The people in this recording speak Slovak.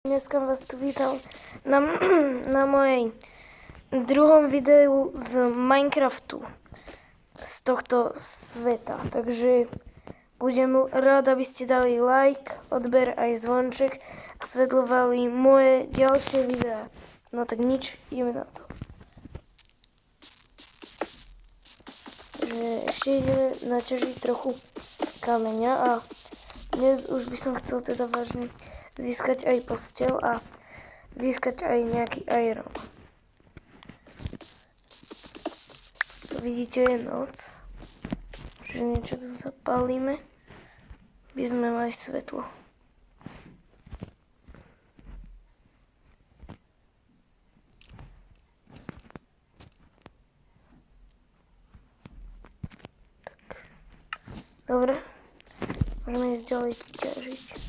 Dneska vás tu vítam na mojej druhom videu z Minecraftu, z tohto sveta. Takže budem rád, aby ste dali like, odber aj zvonček a sledovali moje ďalšie videá. No tak nič, ideme na to. Takže ešte ideme naťažiť trochu kameňa a dnes už by som chcel teda vážne získať aj posteľ a získať aj nejaký iron. Vidíte, je noc, že niečo tu zapálime, by sme mali svetlo. Tak. Dobre, môžeme ísť ďalej ťažiť.